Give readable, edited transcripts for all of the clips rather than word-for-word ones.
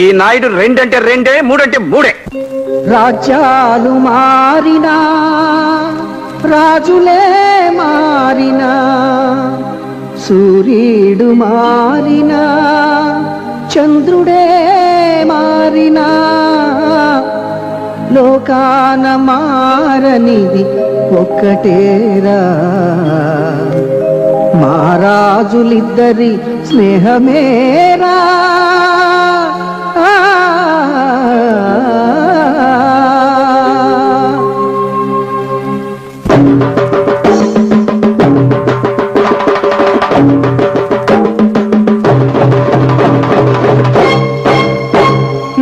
ఈ నాయుడు రెండంటే రెండే, మూడంటే మూడే. రాజ్యాలు మారినా, రాజులే మారినా, సూర్యుడు మారినా, చంద్రుడే మారినా, లోకాన మారనిది ఒక్కటేరా, మహారాజులిద్దరి స్నేహమేరా.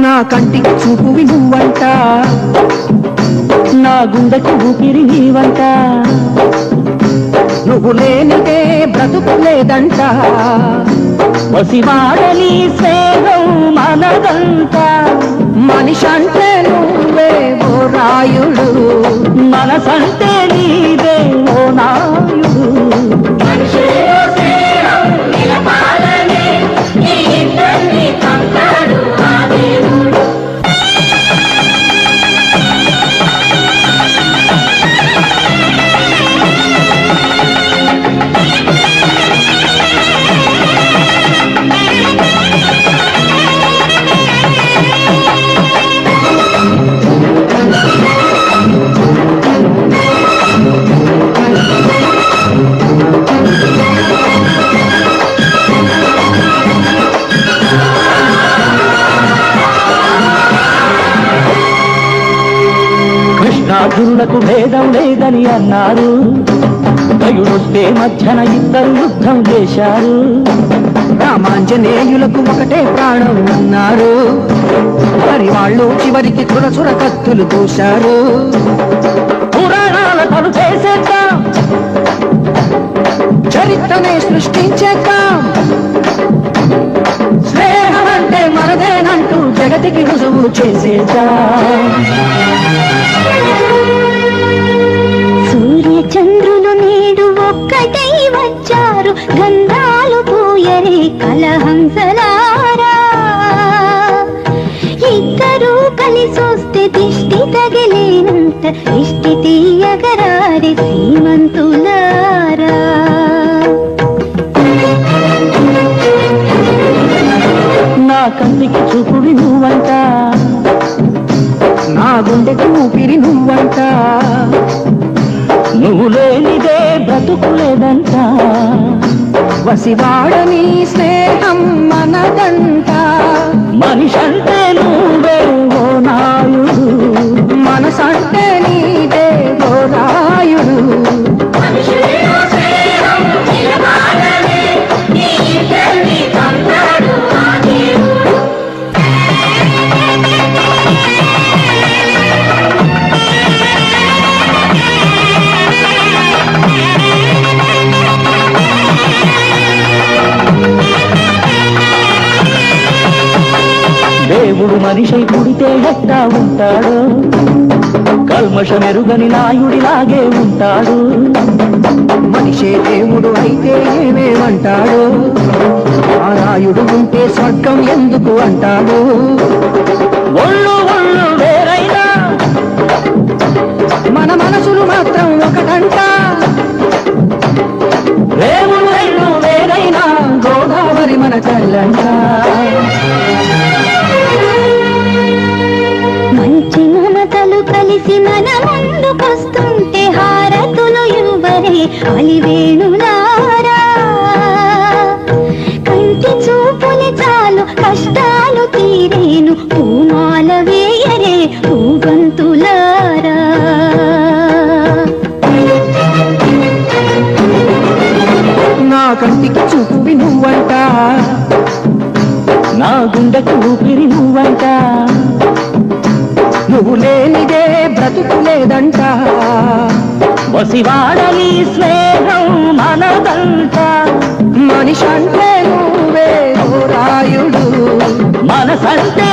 నా కంటికి చూపువి నువ్వంట, నా గుండెకు ఊపిరి నీవంట, నువ్వు లేనిదే బ్రతుకు లేదంట, వసివాడని స్నేహం మనదంట. మనిషంటే నువ్వే ఓ రాయుడు, మనసంటే నీవే ఓ నాయుడు. కృష్ణార్జునులకు భేదం లేదని అన్నారు, దయుడొస్తే మధ్యన ఇద్దరు యుద్ధం చేశారు. రామాంజనేయులకు ఒకటే ప్రాణం అన్నారు, మరి వాళ్ళు చివరికి చురచుర కత్తులు దూశారు. పురాణాల తను చేసేద్దాం, చరిత్రనే సృష్టించేద్దాం, స్నేహం అంటే మనదేనంటూ జగతికి రుజువు చేసేద్దాం. సూర్య చంద్రులు నేడు ఒక్కటై వచ్చారు, గంధాలు పూయరే కలహంసలారా. ఇద్దరూ కలిసొస్తే దిష్టి తగిలేనంత ఇష్టి తీయగరారే సీమంతులారా. నా కంటికి చూపువి నువ్వంట, నా గుండెకు ఊపిరి నువ్వంట, నువ్వు లేనిదే బ్రతుకులేదంట, వసివాడని స్నేహం మనదంట. మనిషంటే నువ్వే ఓ నాయుడు, మనసంటే నీదే ఓ రాయుడు. దేవుడు మనిషై పుడితే ఎట్టా ఉంటాడు, కల్మషమెరుగని నాయుడిలాగే ఉంటాడు. మనిషే దేవుడు అయితే ఏమేమంటాడు, ఆ నాయుడు ఉంటే స్వర్గం ఎందుకు అంటాడు. ఒళ్ళు ఒళ్ళు వేరైనా మన మనసులు మాత్రం ఒకటంట, దేవుడు రెండు వేరైనా గోదావరి మన చల్లంట. మంచి మమతలు కలిసి మన ముందుకొస్తుంటే హారతులు ఇవ్వరే అలివేణులారా. కంటి చూపుని చాలు కష్టాలు తీరేను, పూమాల వేయరే పూగంతులారా. నా కంటికి చూపువి నువ్వంట, నా గుండెకు ఊపిరి నువ్వంట, నువ్వు లేనిదే బ్రతుకు లేదంట, వసివాడని స్నేహం మనదంట. మనిషంటే నువ్వే ఓ రాయుడు, మనసంటే